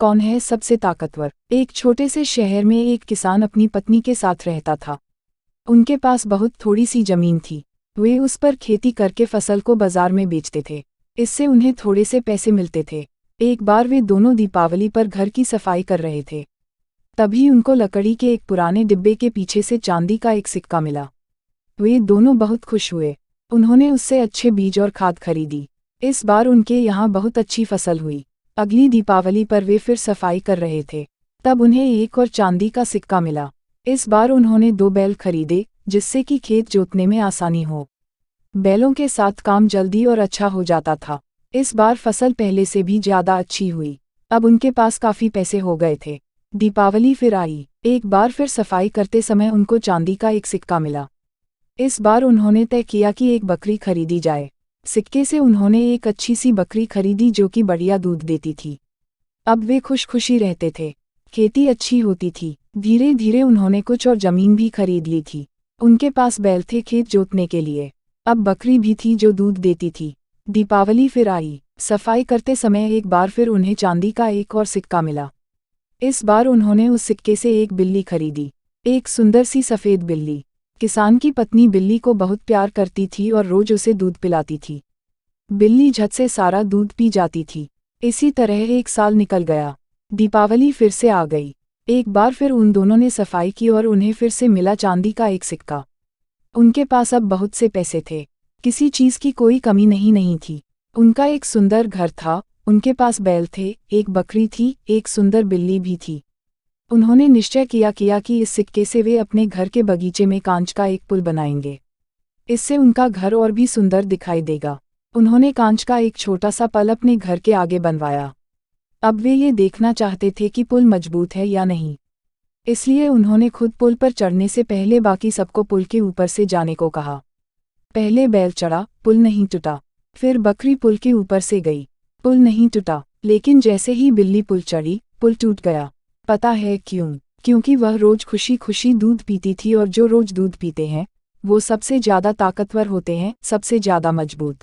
कौन है सबसे ताकतवर। एक छोटे से शहर में एक किसान अपनी पत्नी के साथ रहता था। उनके पास बहुत थोड़ी सी जमीन थी। वे उस पर खेती करके फसल को बाजार में बेचते थे। इससे उन्हें थोड़े से पैसे मिलते थे। एक बार वे दोनों दीपावली पर घर की सफाई कर रहे थे। तभी उनको लकड़ी के एक पुराने डिब्बे के पीछे से चांदी का एक सिक्का मिला। वे दोनों बहुत खुश हुए। उन्होंने उससे अच्छे बीज और खाद खरीदी। इस बार उनके यहाँ बहुत अच्छी फसल हुई। अगली दीपावली पर वे फिर सफाई कर रहे थे। तब उन्हें एक और चांदी का सिक्का मिला। इस बार उन्होंने 2 बैल खरीदे, जिससे कि खेत जोतने में आसानी हो। बैलों के साथ काम जल्दी और अच्छा हो जाता था। इस बार फसल पहले से भी ज़्यादा अच्छी हुई। अब उनके पास काफ़ी पैसे हो गए थे। दीपावली फिर आई। एक बार फिर सफाई करते समय उनको चांदी का एक सिक्का मिला। इस बार उन्होंने तय किया कि एक बकरी खरीदी जाए। सिक्के से उन्होंने एक अच्छी सी बकरी खरीदी जो कि बढ़िया दूध देती थी। अब वे खुश खुशी रहते थे। खेती अच्छी होती थी। धीरे धीरे उन्होंने कुछ और जमीन भी खरीद ली थी। उनके पास बैल थे खेत जोतने के लिए। अब बकरी भी थी जो दूध देती थी। दीपावली फिर आई। सफाई करते समय एक बार फिर उन्हें चांदी का एक और सिक्का मिला। इस बार उन्होंने उस सिक्के से एक बिल्ली खरीदी, एक सुंदर सी सफ़ेद बिल्ली। किसान की पत्नी बिल्ली को बहुत प्यार करती थी और रोज उसे दूध पिलाती थी। बिल्ली झट से सारा दूध पी जाती थी। इसी तरह एक साल निकल गया। दीपावली फिर से आ गई। एक बार फिर उन दोनों ने सफाई की और उन्हें फिर से मिला चांदी का एक सिक्का। उनके पास अब बहुत से पैसे थे। किसी चीज़ की कोई कमी नहीं थी। उनका एक सुंदर घर था। उनके पास बैल थे, एक बकरी थी, एक सुंदर बिल्ली भी थी। उन्होंने निश्चय किया कि इस सिक्के से वे अपने घर के बगीचे में कांच का एक पुल बनाएंगे। इससे उनका घर और भी सुंदर दिखाई देगा। उन्होंने कांच का एक छोटा सा पुल अपने घर के आगे बनवाया। अब वे ये देखना चाहते थे कि पुल मजबूत है या नहीं। इसलिए उन्होंने खुद पुल पर चढ़ने से पहले बाकी सबको पुल के ऊपर से जाने को कहा। पहले बैल चढ़ा, पुल नहीं टूटा। फिर बकरी पुल के ऊपर से गई, पुल नहीं टूटा। लेकिन जैसे ही बिल्ली पुल चढ़ी, पुल टूट गया। पता है क्यों? क्योंकि वह रोज खुशी खुशी दूध पीती थी और जो रोज दूध पीते हैं वो सबसे ज़्यादा ताकतवर होते हैं, सबसे ज़्यादा मजबूत।